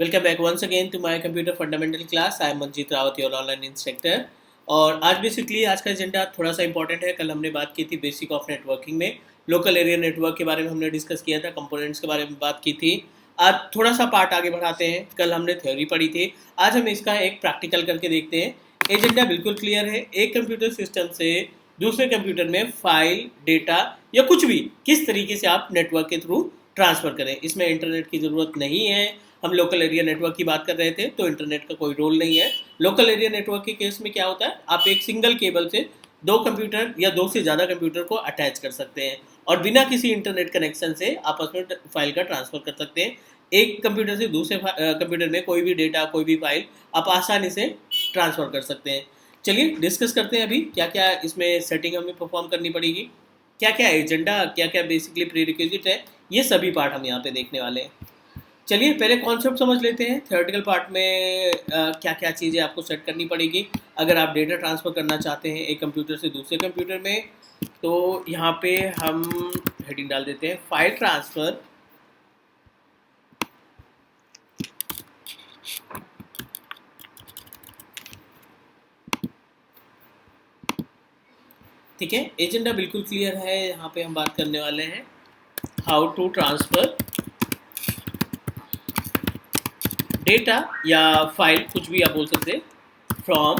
Welcome back once again to my computer fundamental class. I am Manjeet Rawat, your online instructor. और आज basically आज का agenda थोड़ा सा इंपॉर्टेंट है। कल हमने बात की थी बेसिक ऑफ नेटवर्किंग में, लोकल एरिया नेटवर्क के बारे में हमने डिस्कस किया था, कंपोनेंट्स के बारे में बात की थी। आज थोड़ा सा पार्ट आगे बढ़ाते हैं। कल हमने थ्योरी पढ़ी थी, आज हम इसका एक प्रैक्टिकल करके देखते हैं। एजेंडा बिल्कुल क्लियर है। एक कंप्यूटर सिस्टम से दूसरे कंप्यूटर में फाइल, डेटा या कुछ भी किस तरीके से आप नेटवर्क के थ्रू ट्रांसफ़र करें। इसमें इंटरनेट की ज़रूरत नहीं है। हम लोकल एरिया नेटवर्क की बात कर रहे थे तो इंटरनेट का कोई रोल नहीं है। लोकल एरिया नेटवर्क के केस में क्या होता है, आप एक सिंगल केबल से दो कंप्यूटर या दो से ज़्यादा कंप्यूटर को अटैच कर सकते हैं और बिना किसी इंटरनेट कनेक्शन से आपस में फाइल का ट्रांसफ़र कर सकते हैं। एक कंप्यूटर से दूसरे कंप्यूटर में कोई भी डेटा, कोई भी फाइल आप आसानी से ट्रांसफ़र कर सकते हैं। चलिए डिस्कस करते हैं अभी क्या क्या इसमें सेटिंग हमें परफॉर्म करनी पड़ेगी, क्या क्या एजेंडा, क्या क्या बेसिकली प्रीरिक्विजिट है, ये सभी पार्ट हम यहाँ पे देखने वाले हैं। चलिए पहले कॉन्सेप्ट समझ लेते हैं। थ्योरेटिकल पार्ट में क्या क्या चीज़ें आपको सेट करनी पड़ेगी अगर आप डेटा ट्रांसफ़र करना चाहते हैं एक कंप्यूटर से दूसरे कंप्यूटर में। तो यहाँ पे हम हेडिंग डाल देते हैं फाइल ट्रांसफ़र ठीक है। एजेंडा बिल्कुल क्लियर है। यहाँ पे हम बात करने वाले हैं हाउ टू ट्रांसफ़र डेटा या फाइल, कुछ भी आप बोल सकते हैं, from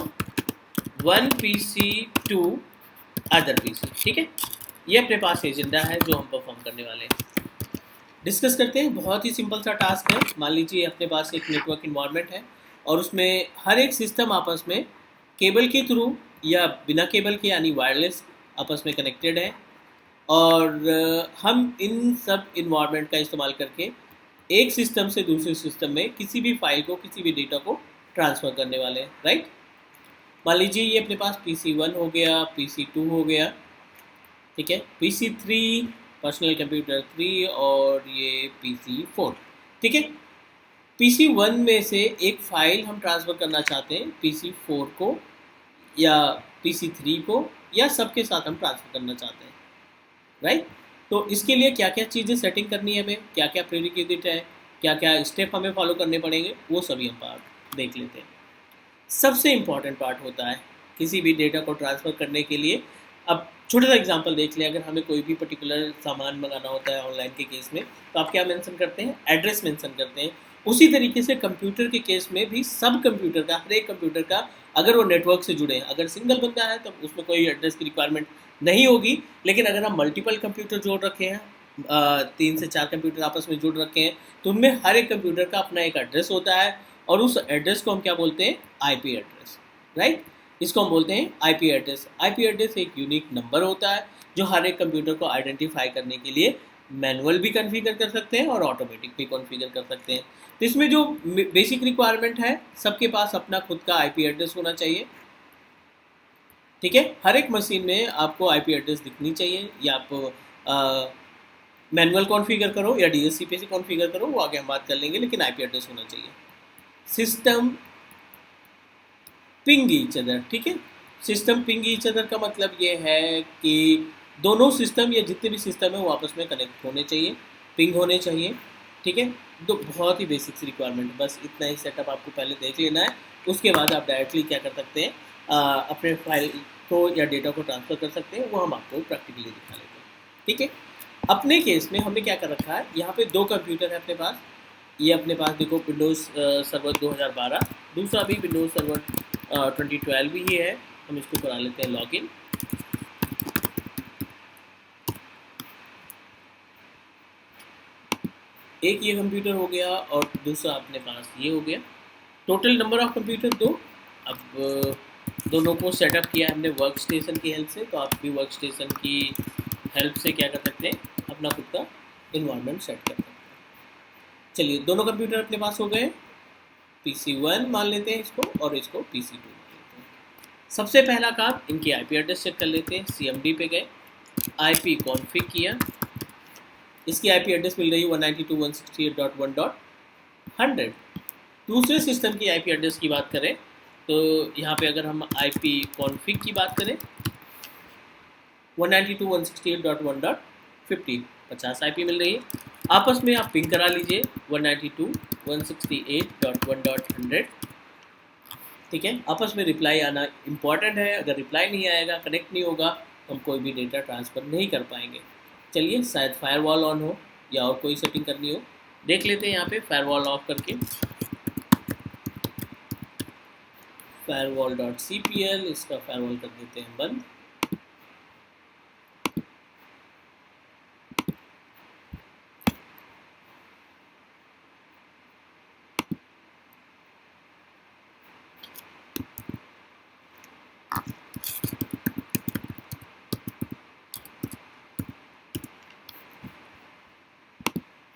one PC to other PC. ठीक है, ये अपने पास एजेंडा है जो हम परफॉर्म करने वाले हैं। डिस्कस करते हैं। बहुत ही सिंपल सा टास्क है। मान लीजिए अपने पास एक नेटवर्क इन्वायरमेंट है और उसमें हर एक सिस्टम आपस में केबल के थ्रू या बिना केबल के यानी वायरलेस आपस में कनेक्टेड है और हम इन सब इन्वायरमेंट का इस्तेमाल करके एक सिस्टम से दूसरे सिस्टम में किसी भी फाइल को, किसी भी डेटा को ट्रांसफ़र करने वाले हैं। राइट, मान लीजिए ये अपने पास PC1 हो गया, PC2 हो गया, ठीक है, PC3 पर्सनल कंप्यूटर 3 और ये PC4। ठीक है, PC1 में से एक फ़ाइल हम ट्रांसफ़र करना चाहते हैं PC4 को या PC3 को या सबके साथ हम ट्रांसफ़र करना चाहते हैं। राइट, तो इसके लिए क्या क्या चीज़ें सेटिंग करनी है हमें, क्या क्या प्रीरिक्विजिट है, क्या क्या स्टेप हमें फॉलो करने पड़ेंगे, वो सभी हम पार्ट देख लेते हैं। सबसे इम्पॉर्टेंट पार्ट होता है किसी भी डेटा को ट्रांसफ़र करने के लिए। अब छोटा सा एग्जांपल देख लें। अगर हमें कोई भी पर्टिकुलर सामान मंगाना होता है ऑनलाइन के केस में तो आप क्या मेंशन करते हैं, एड्रेस मेंशन करते हैं। उसी तरीके से कंप्यूटर के केस में भी सब कंप्यूटर का, हर एक कंप्यूटर का, अगर वो नेटवर्क से जुड़े हैं, अगर सिंगल बंदा है तो उसमें कोई एड्रेस की रिक्वायरमेंट नहीं होगी। लेकिन अगर हम मल्टीपल कंप्यूटर जोड़ रखे हैं, 3 से 4 कंप्यूटर आपस में जुड़ रखे हैं, तो उनमें हर एक कंप्यूटर का अपना एक एड्रेस होता है और उस एड्रेस को हम क्या बोलते हैं, आईपी एड्रेस। राइट, इसको हम बोलते हैं आईपी एड्रेस। आईपी एड्रेस एक यूनिक नंबर होता है जो हर एक कंप्यूटर को आइडेंटिफाई करने के लिए मैनुअल भी कॉन्फ़िगर कर सकते हैं और ऑटोमेटिक भी कॉन्फ़िगर कर सकते हैं। तो इसमें जो बेसिक रिक्वायरमेंट है, सबके पास अपना खुद का आईपी एड्रेस होना चाहिए। ठीक है, हर एक मशीन में आपको आईपी एड्रेस दिखनी चाहिए, या आप मैनुअल कॉन्फ़िगर करो या DHCP से कॉन्फ़िगर करो, वो आगे हम बात कर लेंगे, लेकिन आईपी एड्रेस होना चाहिए। System ping each other. ठीक है, सिस्टम पिंग ईच अदर का मतलब ये है कि दोनों सिस्टम या जितने भी सिस्टम है वो आपस में कनेक्ट होने चाहिए, पिंग होने चाहिए। ठीक है, तो बहुत ही बेसिक रिक्वायरमेंट, बस इतना ही सेटअप आपको पहले देख लेना है। उसके बाद आप डायरेक्टली क्या कर सकते हैं, अपने फाइल को या डेटा को ट्रांसफ़र कर सकते हैं, वो हम आपको प्रैक्टिकली दिखा लेते हैं। ठीक है, अपने केस में हमने क्या कर रखा है, यहाँ पे दो कंप्यूटर है अपने पास। ये अपने पास देखो विंडोज़ सर्वर 2012, दूसरा भी विंडोज़ सर्वर 2012 भी ही है। हम इसको करा लेते हैं लॉगिन। एक ये कंप्यूटर हो गया और दूसरा अपने पास ये हो गया। Total number of computer 2। अब दोनों को सेटअप किया हमने वर्क स्टेशन की हेल्प से, तो आप भी वर्क स्टेशन की हेल्प से क्या कर सकते हैं, अपना खुद का इन्वायरमेंट सेट कर सकते हैं। चलिए, दोनों कंप्यूटर अपने पास हो गए। PC1 मान लेते हैं इसको और इसको PC2 मान लेते हैं। सबसे पहला काम, इनकी आईपी एड्रेस चेक कर लेते हैं। CMD पे गए, आईपी कॉन्फ़िग किया, इसकी आईपी एड्रेस मिल रही है 192.168.1.100। दूसरे सिस्टम की आईपी एड्रेस की बात करें तो यहाँ पे अगर हम आईपी कॉन्फ़िग की बात करें 192.168.1.50, 50 आईपी मिल रही है। आपस में आप पिंग करा लीजिए 192 168.1.100, ठीक है। आपस में रिप्लाई आना इम्पॉर्टेंट है, अगर रिप्लाई नहीं आएगा, कनेक्ट नहीं होगा, हम कोई भी डेटा ट्रांसफ़र नहीं कर पाएंगे। चलिए, शायद फायरवॉल ऑन हो या और कोई सेटिंग करनी हो, देख लेते हैं यहाँ पे फायरवॉल ऑफ करके। firewall.cpl, इसका फायरवॉल कर देते हैं बंद।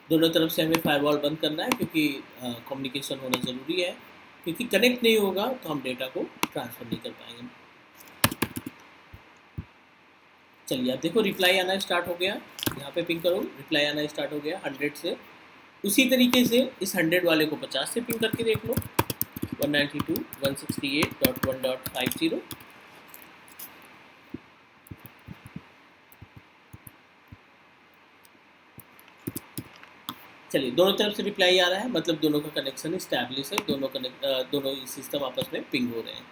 दोनों तरफ से हमें फायरवॉल बंद करना है, क्योंकि कम्युनिकेशन होना ज़रूरी है, क्योंकि कनेक्ट नहीं होगा तो हम डेटा को ट्रांसफ़र नहीं कर पाएंगे। चलिए, अब देखो रिप्लाई आना स्टार्ट हो गया, यहाँ पे पिंग करो, रिप्लाई आना स्टार्ट हो गया 100 से। उसी तरीके से इस 100 वाले को 50 से पिंग करके देख लो, 192.168.1.50। चलिए, दोनों तरफ से रिप्लाई आ रहा है, मतलब दोनों का कनेक्शन इस्टेब्लिश है, दोनों सिस्टम आपस में पिंग हो रहे हैं।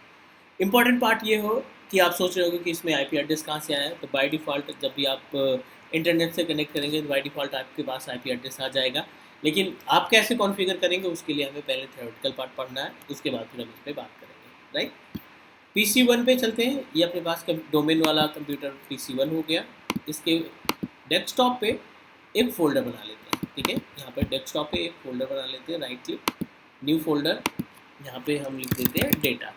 इंपॉर्टेंट पार्ट ये हो कि आप सोच रहे होंगे कि इसमें आईपी एड्रेस कहाँ से आया है, तो बाय डिफ़ॉल्ट जब भी आप इंटरनेट से कनेक्ट करेंगे तो बाय डिफ़ॉल्ट आपके पास आईपी एड्रेस आ जाएगा। लेकिन आप कैसे कॉन्फ़िगर करेंगे, उसके लिए हमें पहले थ्योरेटिकल पार्ट पढ़ना है, उसके बाद फिर हम इस पर बात करेंगे, राइट। PC1 पे चलते हैं। ये अपने पास डोमेन वाला कंप्यूटर PC1 हो गया। इसके डेस्कटॉप पे एक फ़ोल्डर बना लेते हैं, ठीक है। यहाँ पर डेस्कटॉप पे एक फ़ोल्डर बना लेते हैं, राइट क्लिक, न्यू फोल्डर, यहाँ पे हम लिख देते हैं डेटा।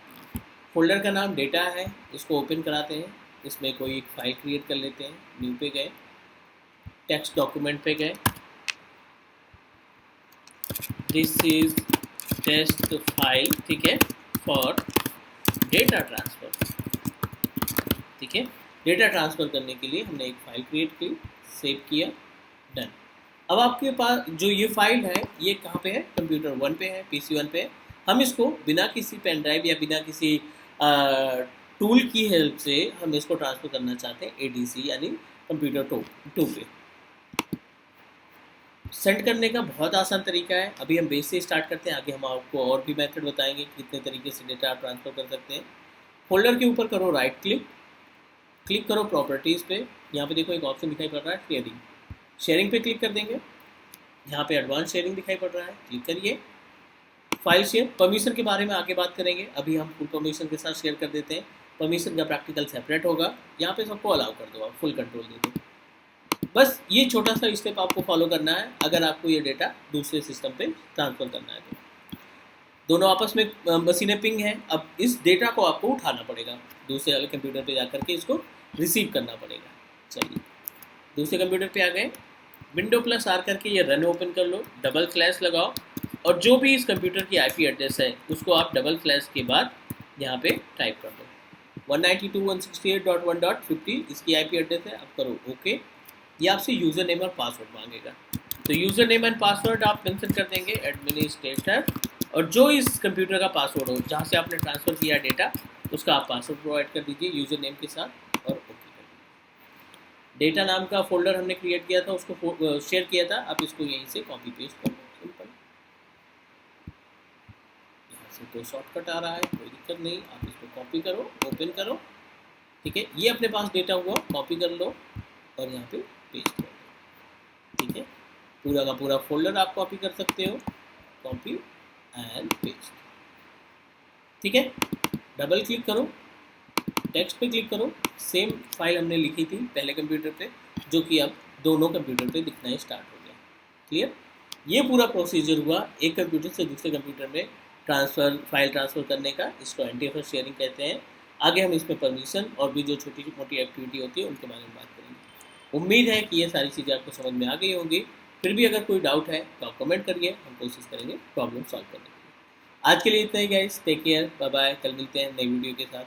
फोल्डर का नाम डेटा है, इसको ओपन कराते हैं, इसमें कोई एक फाइल क्रिएट कर लेते हैं। न्यू पे गए, टेक्स्ट डॉक्यूमेंट पे गए, दिस इज टेस्ट फाइल, ठीक है, फॉर डेटा ट्रांसफ़र, ठीक है। डेटा ट्रांसफ़र करने के लिए हमने एक फ़ाइल क्रिएट की, सेव किया, डन। अब आपके पास जो ये फाइल है, ये कहाँ पे है, कंप्यूटर 1 पे है, PC1 पे है। हम इसको बिना किसी पेन ड्राइव या बिना किसी टूल की हेल्प से हम इसको ट्रांसफ़र करना चाहते हैं ADC यानी कंप्यूटर 2 पे। सेंड करने का बहुत आसान तरीका है, अभी हम बेस से स्टार्ट करते हैं, आगे हम आपको और भी मेथड बताएंगे कितने तरीके से डेटा आप ट्रांसफ़र कर सकते हैं। फोल्डर के ऊपर करो राइट क्लिक, क्लिक करो प्रॉपर्टीज़ पे, यहाँ पे देखो एक ऑप्शन दिखाई पड़ रहा है शेयरिंग, शेयरिंग पे क्लिक कर देंगे। यहाँ पे एडवांस शेयरिंग दिखाई पड़ रहा है, क्लिक करिए। फाइल शेयर, परमिशन के बारे में आगे बात करेंगे, अभी हम फुल परमिशन के साथ शेयर कर देते हैं। परमिशन का प्रैक्टिकल सेपरेट होगा, यहाँ पे सबको अलाउ कर दो, आप फुल कंट्रोल दे दो। बस ये छोटा सा स्टेप आपको फॉलो करना है अगर आपको ये डेटा दूसरे सिस्टम पे ट्रांसफ़र करना है तो। दोनों आपस में मशीनें पिंग है, अब इस डेटा को आपको उठाना पड़ेगा, दूसरे वाले कंप्यूटर पे जाकर के इसको रिसीव करना पड़ेगा। चलिए, दूसरे कंप्यूटर पे आ गए, Window+R करके ये रन ओपन कर लो, डबल स्लैश लगाओ, और जो भी इस कंप्यूटर की IP एड्रेस है उसको आप डबल स्लैश के बाद यहाँ पे टाइप कर दो। 192.168.1.50 इसकी IP एड्रेस है, अब करो ओके। ये आपसे यूज़र नेम और पासवर्ड मांगेगा, तो यूज़र नेम एंड पासवर्ड आप मेंशन कर देंगे एडमिनिस्ट्रेटर, और जो इस कंप्यूटर का पासवर्ड हो जहाँ से आपने ट्रांसफ़र किया डेटा उसका आप पासवर्ड प्रोवाइड कर दीजिए यूज़र नेम के साथ, और ओके कर दीजिए। डेटा नाम का फोल्डर हमने क्रिएट किया था, उसको शेयर किया था, आप इसको यहीं से कॉपी पेस्ट कर लो, सिंपल। यहाँ से कोई शॉर्टकट आ रहा है, कोई दिक्कत नहीं, आप इसको कॉपी करो, ओपन करो, ठीक है। ये अपने पास डेटा हुआ, कॉपी कर लो और यहाँ पे पेस्ट कर दो, ठीक है। पूरा का पूरा फोल्डर आप कॉपी कर सकते हो, कॉपी एंड पेस्ट, ठीक है। डबल क्लिक करो, टेक्स्ट पे क्लिक करो, सेम फाइल हमने लिखी थी पहले कंप्यूटर पे, जो कि अब दोनों कंप्यूटर पे दिखना स्टार्ट हो गया, क्लियर। ये पूरा प्रोसीजर हुआ एक कंप्यूटर से दूसरे कंप्यूटर में फाइल ट्रांसफ़र करने का, इसको एंटी शेयरिंग कहते हैं। आगे हम इसमें परमिशन और भी जो छोटी मोटी एक्टिविटी होती है उनके बारे में बात करेंगे। उम्मीद है कि ये सारी चीज़ें आपको समझ में आ गई होंगी, फिर भी अगर कोई डाउट है तो आप कमेंट करिए, हम कोशिश करेंगे प्रॉब्लम सॉल्व करने की। आज के लिए इतना ही guys, take care, bye bye, कल मिलते हैं नई वीडियो के साथ।